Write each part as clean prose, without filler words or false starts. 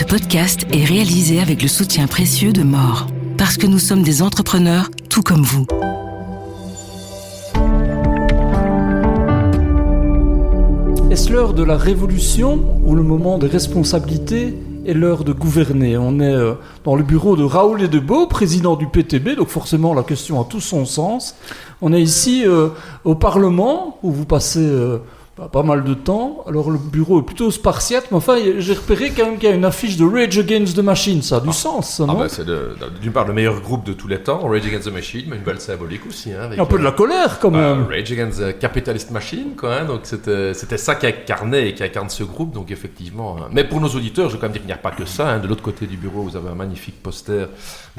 podcast est réalisé avec le soutien précieux de More. Parce que nous sommes des entrepreneurs tout comme vous. Est-ce l'heure de la révolution ou le moment des responsabilités et l'heure de gouverner? On est dans le bureau de Raoul Edebo, président du PTB, donc forcément la question a tout son sens. On est ici au Parlement, où vous passez pas mal de temps. Alors le bureau est plutôt spartiate, mais enfin j'ai repéré quand même qu'il y a une affiche de Rage Against the Machine. Ça a du sens, ça, non? C'est d'une part le meilleur groupe de tous les temps, Rage Against the Machine, mais une belle symbolique aussi. Avec, un peu de la colère quand même. Rage Against the Capitalist Machine, quoi. Donc c'était ça qui incarnait et qui incarne ce groupe. Donc effectivement. Mais pour nos auditeurs, je veux quand même dire qu'il n'y a pas que ça. De l'autre côté du bureau, vous avez un magnifique poster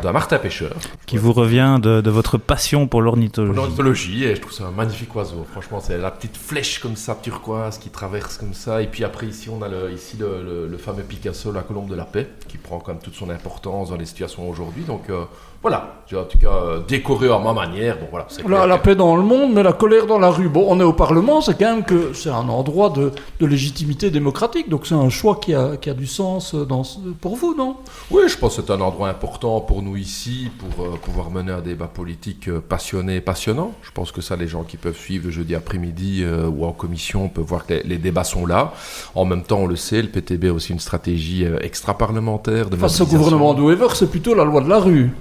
d'un martin pêcheur. Qui vous revient de votre passion pour l'ornithologie. Pour l'ornithologie, et je trouve ça un magnifique oiseau. Franchement, c'est la petite flèche comme ça, turquoise, qui traverse comme ça. Et puis après, ici, on a le fameux Picasso, la colombe de la paix, qui prend quand même toute son importance dans les situations aujourd'hui. Donc voilà, en tout cas, décoré à ma manière. Bon, voilà, c'est la paix dans le monde, mais la colère dans la rue. Bon, on est au Parlement, c'est quand même que c'est un endroit de légitimité démocratique. Donc c'est un choix qui a du sens pour vous, non? Oui, je pense que c'est un endroit important pour nous ici, pour pouvoir mener un débat politique passionné et passionnant. Je pense que ça, les gens qui peuvent suivre le jeudi après-midi ou en commission peuvent voir que les débats sont là. En même temps, on le sait, le PTB a aussi une stratégie extra-parlementaire de face au gouvernement de Wever, c'est plutôt la loi de la rue.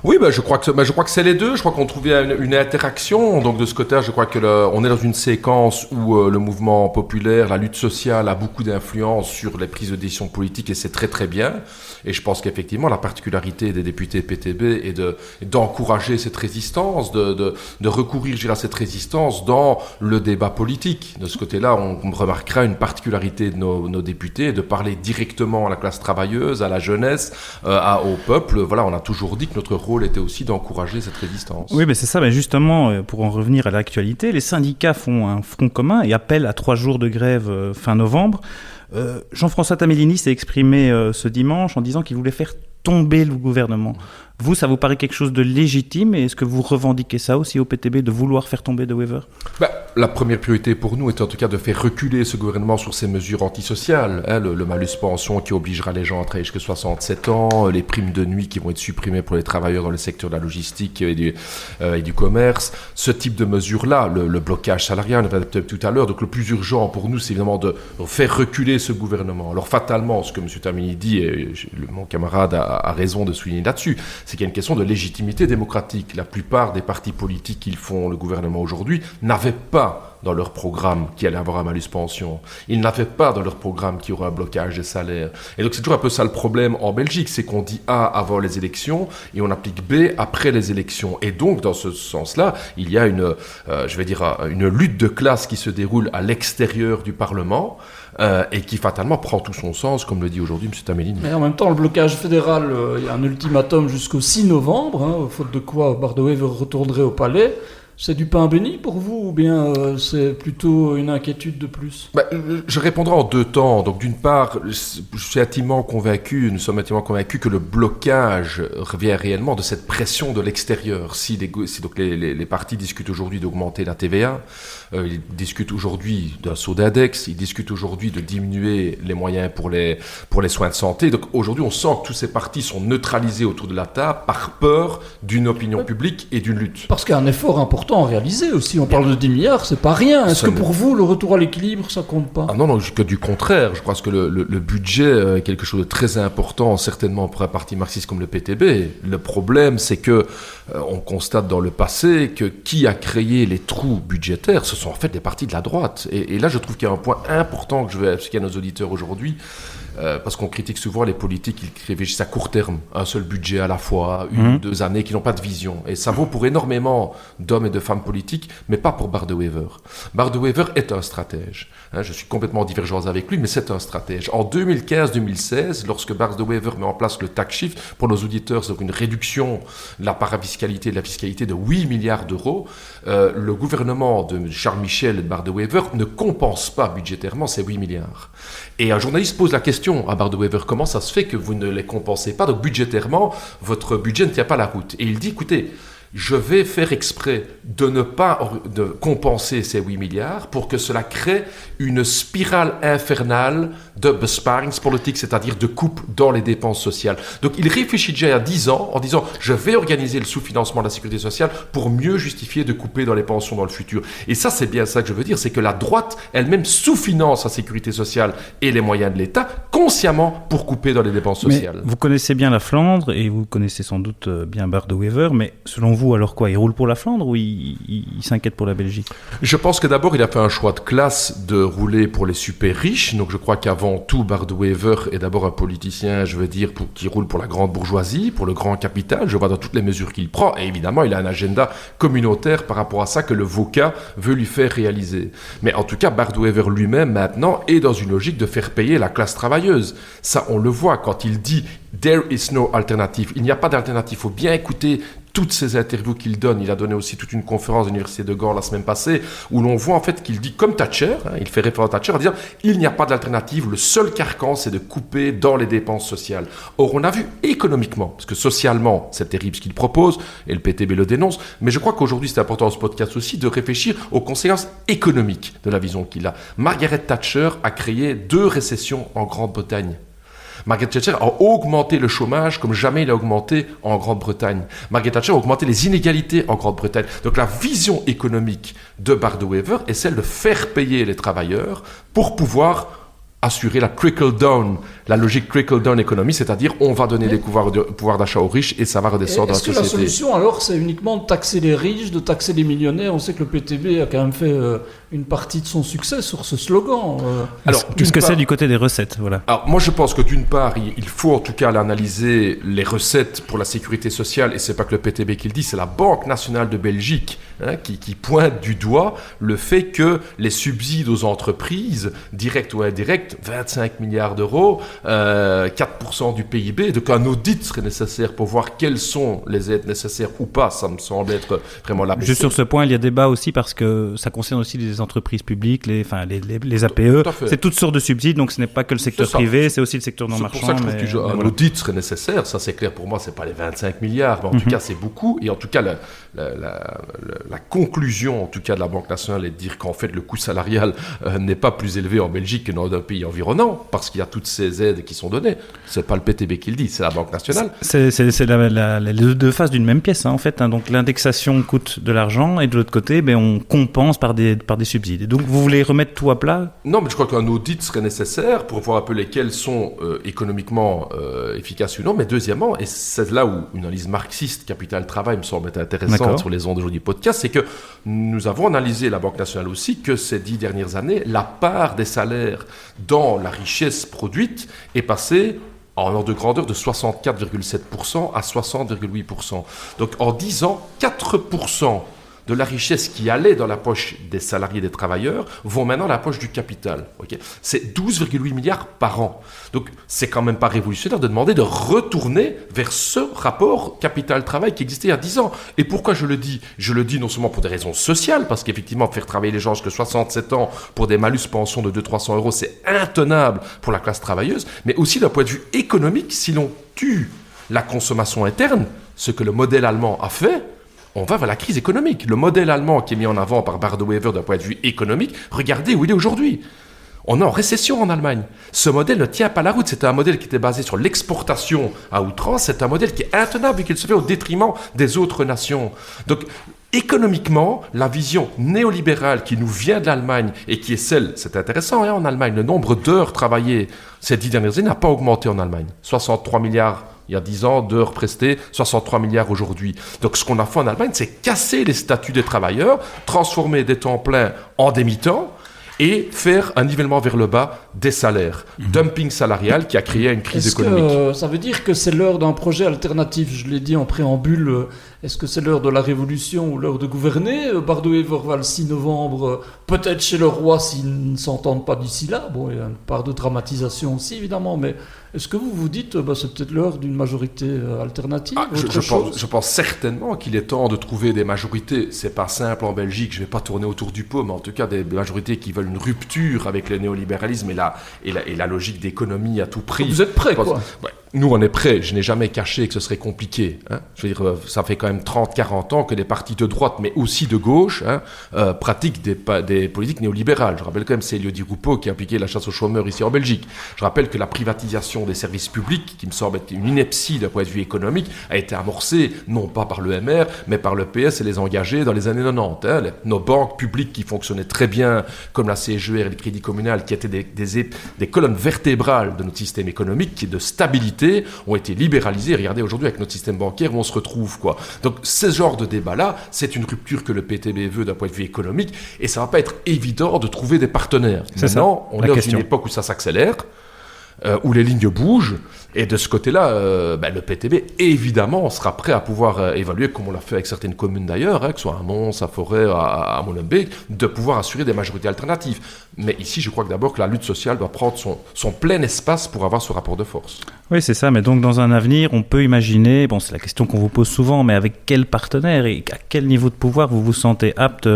Oui, je crois que c'est les deux. Je crois qu'on trouvait une interaction. Donc de ce côté-là, je crois que on est dans une séquence où le mouvement populaire, la lutte sociale a beaucoup d'influence sur les prises de décision politiques et c'est très très bien. Et je pense qu'effectivement, la particularité des députés PTB est d'encourager cette résistance, de recourir à cette résistance dans le débat politique. De ce côté-là, on remarquera une particularité de nos députés, de parler directement à la classe travailleuse, à la jeunesse, au peuple. Voilà, on a toujours dit que notre rôle était aussi d'encourager cette résistance. Oui, mais c'est ça. Mais justement, pour en revenir à l'actualité, les syndicats font un front commun et appellent à 3 jours de grève fin novembre. Jean-François Tamellini s'est exprimé ce dimanche en disant qu'il voulait faire tomber le gouvernement. Vous, ça vous paraît quelque chose de légitime et est-ce que vous revendiquez ça aussi au PTB, de vouloir faire tomber De Wever? La première priorité pour nous est en tout cas de faire reculer ce gouvernement sur ses mesures antisociales. Le malus pension qui obligera les gens à travailler jusqu'à 67 ans, les primes de nuit qui vont être supprimées pour les travailleurs dans le secteur de la logistique et du commerce. Ce type de mesures-là, le blocage salarial, on va peut-être tout à l'heure. Donc le plus urgent pour nous, c'est évidemment de faire reculer ce gouvernement. Alors fatalement, ce que M. Tamellini dit, et mon camarade a raison de souligner là-dessus, c'est qu'il y a une question de légitimité démocratique. La plupart des partis politiques qui font le gouvernement aujourd'hui n'avaient pas dans leur programme qu'il allait avoir un malus pension. Ils n'avaient pas dans leur programme qu'il y aurait un blocage des salaires. Et donc c'est toujours un peu ça le problème en Belgique, c'est qu'on dit A avant les élections et on applique B après les élections. Et donc dans ce sens-là, il y a une lutte de classe qui se déroule à l'extérieur du Parlement et qui fatalement prend tout son sens, comme le dit aujourd'hui M. Tamellini. Mais en même temps, le blocage fédéral, il y a un ultimatum jusqu'au 6 novembre, faute de quoi Bart De Wever retournerait au palais. C'est du pain béni pour vous ou bien c'est plutôt une inquiétude de plus? Je répondrai en 2 temps. Donc d'une part, nous sommes intimement convaincus que le blocage revient réellement de cette pression de l'extérieur. Si donc les partis discutent aujourd'hui d'augmenter la TVA, ils discutent aujourd'hui d'un saut d'index, ils discutent aujourd'hui de diminuer les moyens pour les soins de santé. Donc aujourd'hui, on sent que tous ces partis sont neutralisés autour de la table par peur d'une opinion publique et d'une lutte. Parce qu'il y a un effort important à réaliser aussi. On parle de 10 milliards, c'est pas rien. Est-ce que pour vous, le retour à l'équilibre, ça compte pas? Non, que du contraire. Je pense que le budget est quelque chose de très important, certainement pour un parti marxiste comme le PTB. Le problème, c'est que on constate dans le passé que qui a créé les trous budgétaires, ce sont en fait des partis de la droite. Et là, je trouve qu'il y a un point important que je veux expliquer à nos auditeurs aujourd'hui. Parce qu'on critique souvent les politiques qui réfléchissent à court terme, un seul budget à la fois, 1 ou 2 années, qui n'ont pas de vision. Et ça vaut pour énormément d'hommes et de femmes politiques, mais pas pour Bart De Wever. Bart De Wever est un stratège. Je suis complètement en divergence avec lui, mais c'est un stratège. En 2015-2016, lorsque Bart De Wever met en place le tax shift, pour nos auditeurs, c'est une réduction de la parafiscalité et de la fiscalité de 8 milliards d'euros, le gouvernement de Charles Michel et de Bart De Wever ne compense pas budgétairement ces 8 milliards. Et un journaliste pose la question à Bart De Wever, comment ça se fait que vous ne les compensez pas? Donc budgétairement, votre budget ne tient pas la route. Et il dit, écoutez, je vais faire exprès de ne pas de compenser ces 8 milliards pour que cela crée une spirale infernale de besparingspolitiek, c'est-à-dire de coupe dans les dépenses sociales. Donc il réfléchit déjà il y a 10 ans en disant je vais organiser le sous-financement de la sécurité sociale pour mieux justifier de couper dans les pensions dans le futur. Et ça, c'est bien ça que je veux dire, c'est que la droite elle-même sous-finance la sécurité sociale et les moyens de l'État consciemment pour couper dans les dépenses sociales. Mais vous connaissez bien la Flandre et vous connaissez sans doute bien Bart De Wever, mais selon vous, alors quoi, il roule pour la Flandre ou il s'inquiète pour la Belgique? Je pense que d'abord, il a fait un choix de classe de rouler pour les super riches. Donc je crois qu'avant tout, Bart De Wever est d'abord un politicien, je veux dire, qui roule pour la grande bourgeoisie, pour le grand capital. Je vois dans toutes les mesures qu'il prend. Et évidemment, il a un agenda communautaire par rapport à ça que le VOCA veut lui faire réaliser. Mais en tout cas, Bart De Wever lui-même, maintenant, est dans une logique de faire payer la classe travailleuse. Ça, on le voit quand il dit « There is no alternative ». Il n'y a pas d'alternative. Il faut bien écouter toutes ces interviews qu'il donne. Il a donné aussi toute une conférence à l'Université de Gand la semaine passée où l'on voit en fait qu'il dit comme Thatcher, il fait référence à Thatcher, en disant il n'y a pas d'alternative, le seul carcan c'est de couper dans les dépenses sociales. Or on a vu économiquement, parce que socialement c'est terrible ce qu'il propose et le PTB le dénonce, mais je crois qu'aujourd'hui c'est important dans ce podcast aussi de réfléchir aux conséquences économiques de la vision qu'il a. Margaret Thatcher a créé 2 récessions en Grande-Bretagne. Margaret Thatcher a augmenté le chômage comme jamais il a augmenté en Grande-Bretagne. Margaret Thatcher a augmenté les inégalités en Grande-Bretagne. Donc la vision économique de Bart De Wever est celle de faire payer les travailleurs pour pouvoir assurer la trickle-down, la logique trickle-down économie, c'est-à-dire on va donner des pouvoirs d'achat aux riches et ça va redescendre dans la société. Est-ce que la solution alors c'est uniquement de taxer les riches, de taxer les millionnaires? On sait que le PTB a quand même fait une partie de son succès sur ce slogan. Alors, qu'est-ce que c'est du côté des recettes, voilà. Alors moi je pense que d'une part il faut en tout cas analyser les recettes pour la sécurité sociale et c'est pas que le PTB qui le dit, c'est la Banque nationale de Belgique qui pointe du doigt le fait que les subsides aux entreprises, directs ou indirects, 25 milliards d'euros, 4% du PIB, donc un audit serait nécessaire pour voir quelles sont les aides nécessaires ou pas, ça me semble être vraiment la Juste sur ce point, il y a débat aussi parce que ça concerne aussi les entreprises publiques, les APE, c'est toutes sortes de subsides, donc ce n'est pas que le secteur privé, c'est aussi le secteur non marchand. C'est pour ça que je trouve qu'un audit serait nécessaire, ça c'est clair pour moi, c'est pas les 25 milliards, mais en tout cas c'est beaucoup, et en tout cas la conclusion en tout cas de la Banque nationale est de dire qu'en fait le coût salarial n'est pas plus élevé en Belgique que dans un pays environnant, parce qu'il y a toutes ces aides qui sont données. C'est pas le PTB qui le dit, c'est la Banque nationale. C'est les 2 faces d'une même pièce, en fait. Donc l'indexation coûte de l'argent et de l'autre côté, on compense par des subsides. Et donc vous voulez remettre tout à plat? Non, mais je crois qu'un audit serait nécessaire pour voir un peu lesquels sont économiquement efficaces ou non. Mais deuxièmement, et c'est là où une analyse marxiste, Capital Travail, me semble être intéressante sur les ondes aujourd'hui podcast, c'est que nous avons analysé, la Banque nationale aussi, que ces 10 dernières années, la part des salaires dans la richesse produite est passée en ordre de grandeur de 64,7% à 60,8%. Donc en 10 ans, 4% de la richesse qui allait dans la poche des salariés et des travailleurs vont maintenant dans la poche du capital. Okay, c'est 12,8 milliards par an. Donc c'est quand même pas révolutionnaire de demander de retourner vers ce rapport capital-travail qui existait il y a 10 ans. Et pourquoi je le dis? Je le dis non seulement pour des raisons sociales, parce qu'effectivement faire travailler les gens jusqu'à 67 ans pour des malus pensions de 200-300 euros, c'est intenable pour la classe travailleuse, mais aussi d'un point de vue économique, si l'on tue la consommation interne, ce que le modèle allemand a fait, on va vers la crise économique. Le modèle allemand qui est mis en avant par Bart De Wever d'un point de vue économique, regardez où il est aujourd'hui. On est en récession en Allemagne. Ce modèle ne tient pas la route. C'était un modèle qui était basé sur l'exportation à outrance. C'est un modèle qui est intenable et qui se fait au détriment des autres nations. Donc, économiquement, la vision néolibérale qui nous vient de l'Allemagne et qui est celle, c'est intéressant en Allemagne, le nombre d'heures travaillées ces 10 dernières années n'a pas augmenté en Allemagne. 63 milliards il y a 10 ans d'heures prestées, 63 milliards aujourd'hui. Donc ce qu'on a fait en Allemagne, c'est casser les statuts des travailleurs, transformer des temps pleins en des mi-temps et faire un nivellement vers le bas des salaires. Dumping salarial qui a créé une crise économique. Ça veut dire que c'est l'heure d'un projet alternatif, je l'ai dit en préambule. Est-ce que c'est l'heure de la révolution ou l'heure de gouverner? Bart De Wever va le 6 novembre, peut-être chez le roi s'ils ne s'entendent pas d'ici là. Bon, il y a une part de dramatisation aussi, évidemment, mais est-ce que vous vous dites c'est peut-être l'heure d'une majorité alternative? Je pense certainement qu'il est temps de trouver des majorités. C'est pas simple en Belgique, je vais pas tourner autour du pot, mais en tout cas des majorités qui veulent une rupture avec le néolibéralisme et la logique d'économie à tout prix. Vous êtes prêts, quoi? Ouais. nous, on est prêts. Je n'ai jamais caché que ce serait compliqué. Je veux dire, ça fait quand même 30-40 ans que les partis de droite, mais aussi de gauche, pratiquent des politiques néolibérales. Je rappelle quand même, c'est Elio Di Rupo qui a appliqué la chasse aux chômeurs ici en Belgique. Je rappelle que la privatisation des services publics, qui me semble être une ineptie d'un point de vue économique, a été amorcée non pas par l'EMR, mais par le PS et les engagés dans les années 90. Nos banques publiques qui fonctionnaient très bien, comme la CGR et le Crédit Communal, qui étaient des colonnes vertébrales de notre système économique, qui est de stabilité, ont été libéralisés. Regardez aujourd'hui avec notre système bancaire où on se retrouve, quoi. Donc ce genre de débat-là, c'est une rupture que le PTB veut d'un point de vue économique, et ça va pas être évident de trouver des partenaires. Maintenant, on est dans une époque où ça s'accélère, où les lignes bougent, et de ce côté-là, le PTB, évidemment, sera prêt à pouvoir évaluer, comme on l'a fait avec certaines communes d'ailleurs, que ce soit à Mons, à Forêt, à Molenbeek, de pouvoir assurer des majorités alternatives. Mais ici, je crois que d'abord que la lutte sociale doit prendre son plein espace pour avoir ce rapport de force. Oui, c'est ça. Mais donc, dans un avenir, on peut imaginer, bon, c'est la question qu'on vous pose souvent, mais avec quel partenaire et à quel niveau de pouvoir vous vous sentez apte,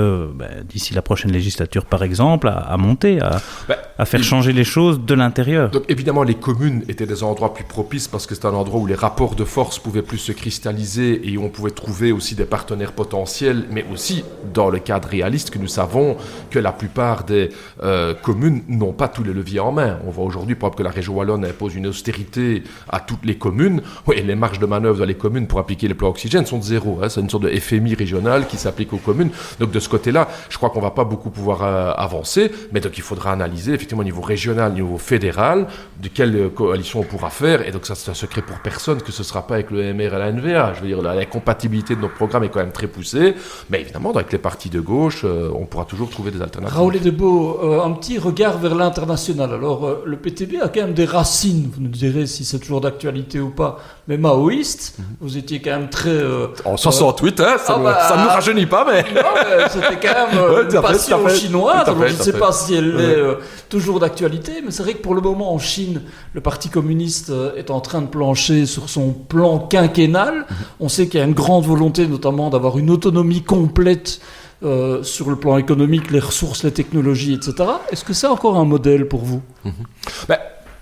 d'ici la prochaine législature, par exemple, à monter, à faire changer les choses de l'intérieur. Donc, évidemment, les communes étaient des endroits plus propices parce que c'est un endroit où les rapports de force pouvaient plus se cristalliser et où on pouvait trouver aussi des partenaires potentiels, mais aussi dans le cadre réaliste que nous savons que la plupart des communes n'ont pas tous les leviers en main. On voit aujourd'hui, par exemple, que la région wallonne impose une austérité à toutes les communes. Oui, les marges de manœuvre dans les communes pour appliquer les plans oxygène sont de zéro. C'est une sorte de FMI régional qui s'applique aux communes. Donc de ce côté-là, je crois qu'on ne va pas beaucoup pouvoir avancer, mais donc il faudra analyser effectivement au niveau régional, au niveau fédéral, de quelle coalition on pourra faire. Et donc ça, c'est un secret pour personne que ce ne sera pas avec le MR et la NVA. Je veux dire, la compatibilité de nos programmes est quand même très poussée. Mais évidemment, avec les partis de gauche, on pourra toujours trouver des alternatives. Raoul Edebo, un petit regard vers l'international. Alors, le PTB a quand même des racines. Vous nous direz si c'est toujours d'actualité ou pas. Mais maoïste, vous étiez quand même très... en 68, ça ne nous rajeunit pas, mais... Non, mais c'était quand même une passion chinoise. Alors, je ne sais pas si elle est toujours d'actualité, mais c'est vrai que pour le moment, en Chine, le Parti communiste est en train de plancher sur son plan quinquennal. On sait qu'il y a une grande volonté, notamment, d'avoir une autonomie complète sur le plan économique, les ressources, les technologies, etc. Est-ce que c'est encore un modèle pour vous ?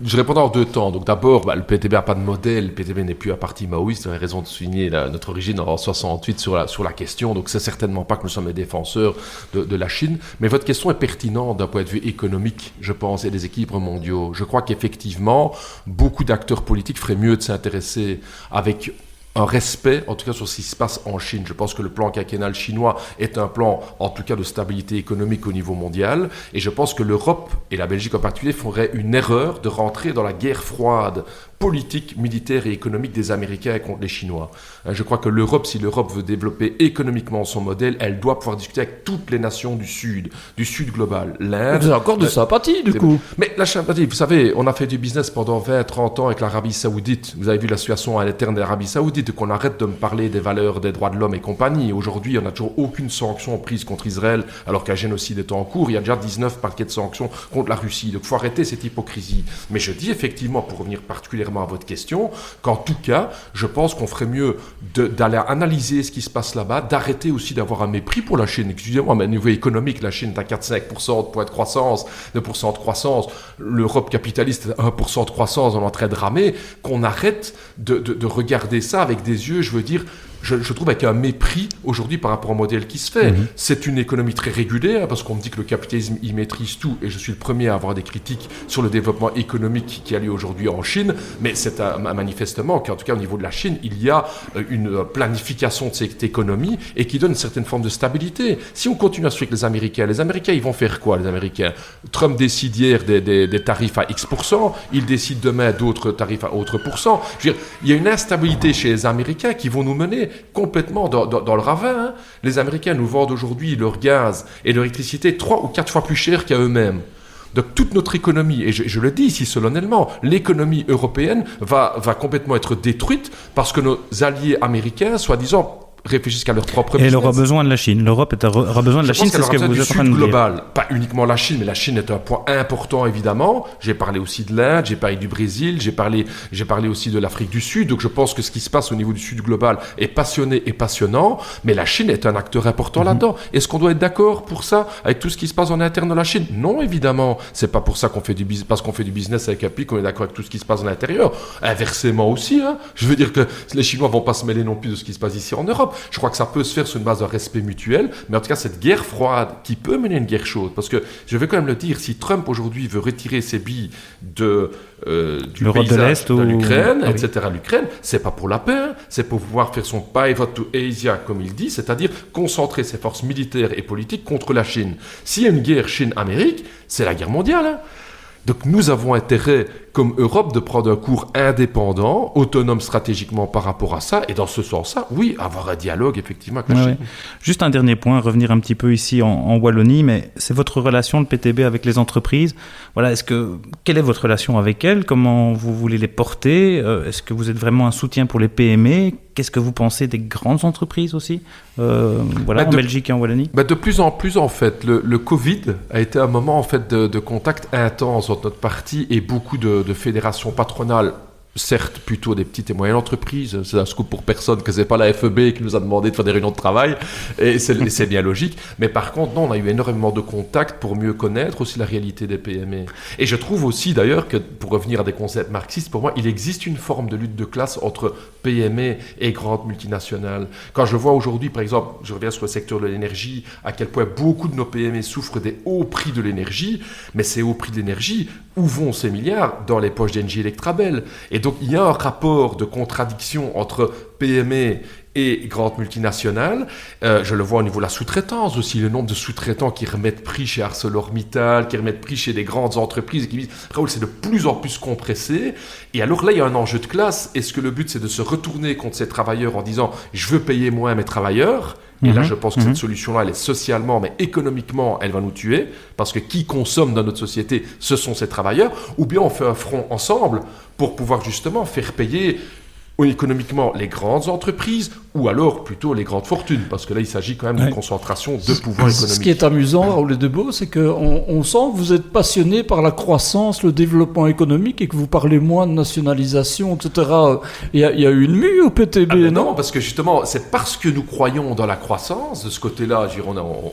Je répondrai en deux temps. Donc d'abord, le PTB n'a pas de modèle. Le PTB n'est plus un parti maoïste. On a raison de souligner notre origine en 68 sur la question. Donc c'est certainement pas que nous sommes les défenseurs de la Chine. Mais votre question est pertinente d'un point de vue économique, je pense, et des équilibres mondiaux. Je crois qu'effectivement, beaucoup d'acteurs politiques feraient mieux de s'intéresser avec un respect, en tout cas sur ce qui se passe en Chine. Je pense que le plan quinquennal chinois est un plan, en tout cas, de stabilité économique au niveau mondial. Et je pense que l'Europe, et la Belgique en particulier, feraient une erreur de rentrer dans la guerre froide politique, militaire et économique des Américains contre les Chinois. Je crois que l'Europe, si l'Europe veut développer économiquement son modèle, elle doit pouvoir discuter avec toutes les nations du Sud global. L'Inde... Vous avez encore de sympathie, du coup. Mais la sympathie, vous savez, on a fait du business pendant 20-30 ans avec l'Arabie Saoudite. Vous avez vu la situation à l'interne de l'Arabie Saoudite, qu'on arrête de me parler des valeurs des droits de l'homme et compagnie. Aujourd'hui, on n'a toujours aucune sanction prise contre Israël, alors qu'un génocide est en cours. Il y a déjà 19 paquets de sanctions contre la Russie. Donc il faut arrêter cette hypocrisie. Mais je dis effectivement, pour revenir particulièrement à votre question, qu'en tout cas, je pense qu'on ferait mieux d'aller analyser ce qui se passe là-bas, d'arrêter aussi d'avoir un mépris pour la Chine. Excusez-moi, mais au niveau économique, la Chine est à 4-5% de point de croissance, 2% de croissance. L'Europe capitaliste est à 1% de croissance, on est en train de ramer. Qu'on arrête de regarder ça avec des yeux, je veux dire... Je trouve avec un mépris aujourd'hui par rapport au modèle qui se fait. C'est une économie très régulée, parce qu'on me dit que le capitalisme y maîtrise tout, et je suis le premier à avoir des critiques sur le développement économique qui a lieu aujourd'hui en Chine, mais c'est manifestement qu'en tout cas au niveau de la Chine, il y a une planification de cette économie et qui donne une certaine forme de stabilité. Si on continue à suivre les Américains ils vont faire quoi, les Américains ? Trump décide hier des tarifs à X%, il décide demain d'autres tarifs à autre %. Je veux dire, il y a une instabilité chez les Américains qui vont nous mener complètement dans le ravin. Les Américains nous vendent aujourd'hui leur gaz et leur électricité 3 ou 4 fois plus cher qu'à eux-mêmes. Donc toute notre économie, et je le dis ici solennellement, l'économie européenne va complètement être détruite parce que nos alliés américains, soi-disant, réfléchissent qu'à leur propre business. Et elle aura besoin de la Chine. L'Europe aura besoin de la Chine, c'est ce que vous êtes en train de dire. Global, pas uniquement la Chine, mais la Chine est un point important évidemment. J'ai parlé aussi de l'Inde, j'ai parlé du Brésil, j'ai parlé aussi de l'Afrique du Sud. Donc je pense que ce qui se passe au niveau du Sud global est passionné et passionnant, mais la Chine est un acteur important là-dedans. Est-ce qu'on doit être d'accord pour ça avec tout ce qui se passe en interne de la Chine? Non, évidemment. C'est pas pour ça qu'on fait du business, parce qu'on fait du business avec un pays qu'on est d'accord avec tout ce qui se passe à l'intérieur. Inversement aussi, hein. Je veux dire que les Chinois vont pas se mêler non plus de ce qui se passe ici en Europe. Je crois que ça peut se faire sur une base de respect mutuel, mais en tout cas cette guerre froide qui peut mener à une guerre chaude, parce que je vais quand même le dire, si Trump aujourd'hui veut retirer ses billes du l'Europe de l'Est de l'Ukraine, ou... etc., l'Ukraine, c'est pas pour la paix, hein. C'est pour pouvoir faire son pivot to Asia, comme il dit, c'est-à-dire concentrer ses forces militaires et politiques contre la Chine. S'il y a une guerre Chine-Amérique, c'est la guerre mondiale, hein. Donc nous avons intérêt, comme Europe, de prendre un cours indépendant, autonome stratégiquement par rapport à ça, et dans ce sens-là, oui, avoir un dialogue effectivement avec la Chine. Ouais. Juste un dernier point, revenir un petit peu ici en Wallonie, mais c'est votre relation, le PTB, avec les entreprises. Voilà, quelle est votre relation avec elles? Comment vous voulez les porter? Est-ce que vous êtes vraiment un soutien pour les PME? Qu'est-ce que vous pensez des grandes entreprises aussi, en Belgique et en Wallonie? De plus en plus, en fait, le Covid a été un moment en fait de contact intense entre notre parti et beaucoup de fédérations patronales. Certes, plutôt des petites et moyennes entreprises. C'est un scoop pour personne que c'est pas la FEB qui nous a demandé de faire des réunions de travail. Et c'est bien logique. Mais par contre, non, on a eu énormément de contacts pour mieux connaître aussi la réalité des PME. Et je trouve aussi, d'ailleurs, que pour revenir à des concepts marxistes, pour moi, il existe une forme de lutte de classe entre PME et grandes multinationales. Quand je vois aujourd'hui, par exemple, je reviens sur le secteur de l'énergie, à quel point beaucoup de nos PME souffrent des hauts prix de l'énergie. Mais ces hauts prix de l'énergie, où vont ces milliards? Dans les poches d'Engie Electrabel. Et donc, il y a un rapport de contradiction entre PME et grandes multinationales. Je le vois au niveau de la sous-traitance aussi, le nombre de sous-traitants qui remettent prix chez ArcelorMittal, qui remettent prix chez des grandes entreprises, et qui disent « Raoul, c'est de plus en plus compressé ». Et alors là, il y a un enjeu de classe. Est-ce que le but, c'est de se retourner contre ces travailleurs en disant « Je veux payer moins mes travailleurs ». Et là, je pense que cette solution-là, elle est socialement, mais économiquement, elle va nous tuer, parce que qui consomme dans notre société, ce sont ces travailleurs, ou bien on fait un front ensemble pour pouvoir justement faire payer économiquement les grandes entreprises, ou alors plutôt les grandes fortunes, parce que là, il s'agit quand même d'une concentration de pouvoir économique. Ce qui est amusant, Raoul Debo, c'est qu'on sent que vous êtes passionné par la croissance, le développement économique, et que vous parlez moins de nationalisation, etc. Il y a eu une mue au PTB, non, parce que justement, c'est parce que nous croyons dans la croissance, de ce côté-là,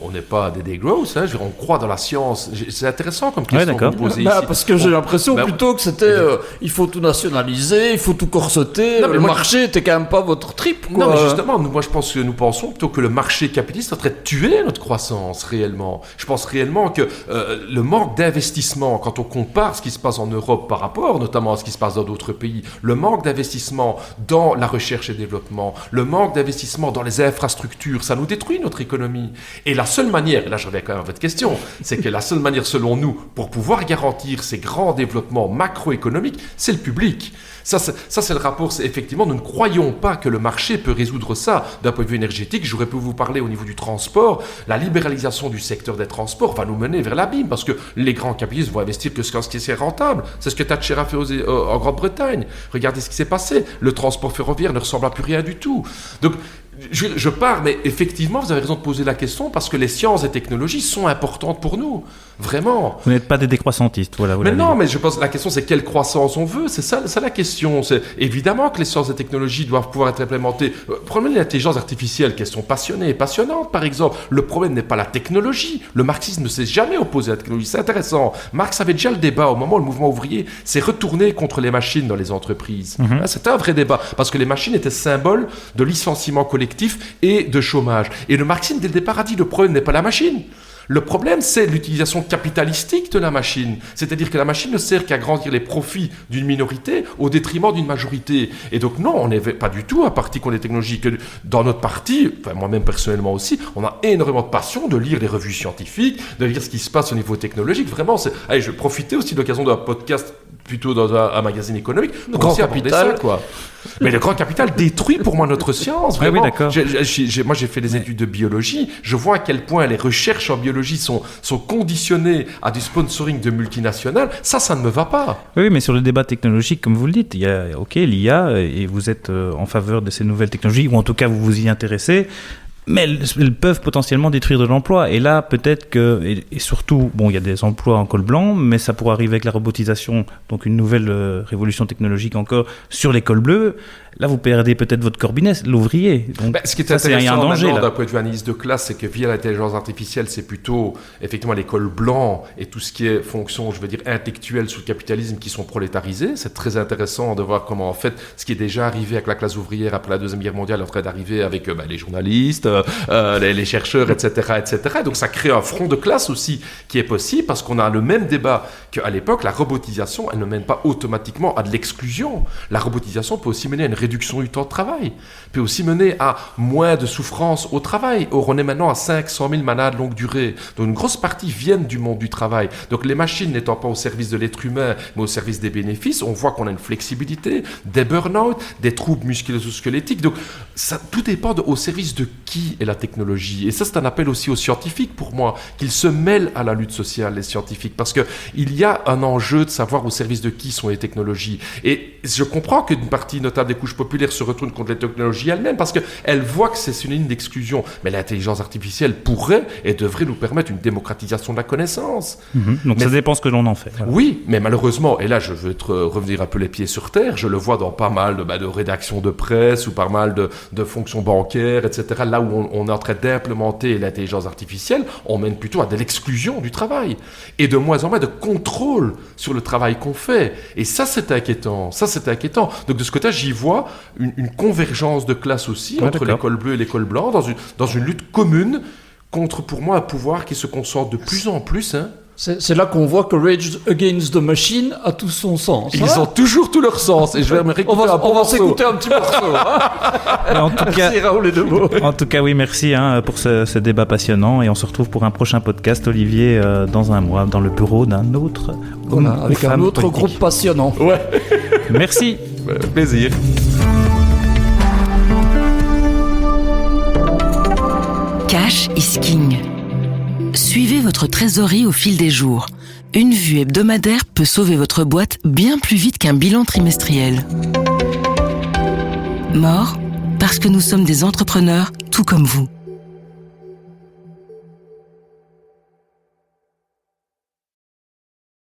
on n'est pas des growth, hein, on croit dans la science. C'est intéressant comme question que vous posez ici. Parce que j'ai l'impression plutôt que c'était il faut tout nationaliser, il faut tout corseter, le marché n'était quand même pas votre trip, quoi. Non, mais justement, moi je pense que nous pensons plutôt que le marché capitaliste est en train de tuer notre croissance réellement. Je pense réellement que le manque d'investissement, quand on compare ce qui se passe en Europe par rapport notamment à ce qui se passe dans d'autres pays, le manque d'investissement dans la recherche et développement, le manque d'investissement dans les infrastructures, ça nous détruit notre économie. Et la seule manière, et là je reviens quand même à votre question, c'est que la seule manière selon nous pour pouvoir garantir ces grands développements macroéconomiques, c'est le public. Ça c'est le rapport. Effectivement, nous ne croyons pas que le marché peut résoudre ça d'un point de vue énergétique. J'aurais pu vous parler au niveau du transport. La libéralisation du secteur des transports va nous mener vers l'abîme parce que les grands capitalistes vont investir que ce qui est rentable. C'est ce que Thatcher a fait en Grande-Bretagne. Regardez ce qui s'est passé. Le transport ferroviaire ne ressemble à plus rien du tout. Donc, je pars, mais effectivement, vous avez raison de poser la question parce que les sciences et technologies sont importantes pour nous. Vraiment. Vous n'êtes pas des décroissantistes, voilà. Mais non, mais je pense que la question, c'est quelle croissance on veut. C'est ça la question. C'est évidemment que les sciences et technologies doivent pouvoir être implémentées. Prenez l'intelligence artificielle, qu'elles sont passionnées et passionnantes, par exemple. Le problème n'est pas la technologie. Le marxisme ne s'est jamais opposé à la technologie. C'est intéressant. Marx avait déjà le débat au moment où le mouvement ouvrier s'est retourné contre les machines dans les entreprises. C'était un vrai débat parce que les machines étaient symbole de licenciement collectif et de chômage. Et le marxisme, dès le départ, a dit le problème n'est pas la machine. Le problème, c'est l'utilisation capitalistique de la machine. C'est-à-dire que la machine ne sert qu'à grandir les profits d'une minorité au détriment d'une majorité. Et donc non, on n'est pas du tout un parti contre les technologies. Que dans notre parti, enfin moi-même personnellement aussi, on a énormément de passion de lire les revues scientifiques, de lire ce qui se passe au niveau technologique. Vraiment, je vais profiter aussi de l'occasion d'un podcast plutôt dans un magazine économique. Le grand capital, quoi. Mais le grand capital détruit pour moi notre science, vraiment. Ah oui, d'accord. Moi, j'ai fait des études de biologie. Je vois à quel point les recherches en biologie technologies sont conditionnées à du sponsoring de multinationales, ça ne me va pas. Oui, mais sur le débat technologique, comme vous le dites, il y a l'IA, et vous êtes en faveur de ces nouvelles technologies, ou en tout cas vous vous y intéressez, mais elles peuvent potentiellement détruire de l'emploi. Et là, peut-être que, et surtout, bon, il y a des emplois en col blanc, mais ça pourrait arriver avec la robotisation, donc une nouvelle révolution technologique encore sur les cols bleus. Là, vous perdez peut-être votre corps business, l'ouvrier. Donc, ce qui est ça, intéressant danger, d'un point de vue analyse de classe, c'est que via l'intelligence artificielle, c'est plutôt effectivement les cols blancs et tout ce qui est fonction, je veux dire, intellectuelle sous le capitalisme qui sont prolétarisés. C'est très intéressant de voir comment, en fait, ce qui est déjà arrivé avec la classe ouvrière après la Deuxième Guerre mondiale est en train d'arriver avec les journalistes, les chercheurs, etc., etc. Donc ça crée un front de classe aussi qui est possible parce qu'on a le même débat qu'à l'époque. La robotisation, elle ne mène pas automatiquement à de l'exclusion. La robotisation peut aussi mener à une réduction du temps de travail, peut aussi mener à moins de souffrance au travail. Or, on est maintenant à 500 000 malades longue durée. Donc, une grosse partie viennent du monde du travail. Donc, les machines n'étant pas au service de l'être humain, mais au service des bénéfices, on voit qu'on a une flexibilité, des burn-out, des troubles musculo-squelettiques. Donc, ça, tout dépend au service de qui est la technologie. Et ça, c'est un appel aussi aux scientifiques, pour moi, qu'ils se mêlent à la lutte sociale, les scientifiques, parce que il y a un enjeu de savoir au service de qui sont les technologies. Et je comprends qu'une partie notable des couches populaires se retourne contre les technologies elles-mêmes parce qu'elles voient que c'est une ligne d'exclusion. Mais l'intelligence artificielle pourrait et devrait nous permettre une démocratisation de la connaissance. Donc ça dépend ce que l'on en fait. Voilà. Oui, mais malheureusement, et là je veux revenir un peu les pieds sur terre, je le vois dans pas mal de rédactions de presse ou pas mal de fonctions bancaires, etc. Là où on est en train d'implémenter l'intelligence artificielle, on mène plutôt à de l'exclusion du travail et de moins en moins de contrôle sur le travail qu'on fait. Et ça, c'est inquiétant. Donc de ce côté, j'y vois une convergence de classe aussi entre les cols bleus et les cols blancs dans une lutte commune contre, pour moi, un pouvoir qui se concentre de plus en plus. C'est là qu'on voit que Rage Against the Machine a tout son sens. Ils ont toujours tout leur sens. Et je vais me réécouter on va s'écouter un petit morceau. En tout cas, oui, merci pour ce débat passionnant. Et on se retrouve pour un prochain podcast, Olivier, dans un mois, dans le bureau d'un autre avec un autre politique. groupe passionnant. Ouais. Merci. Plaisir. Cash is king. Suivez votre trésorerie au fil des jours. Une vue hebdomadaire peut sauver votre boîte bien plus vite qu'un bilan trimestriel. More, parce que nous sommes des entrepreneurs tout comme vous.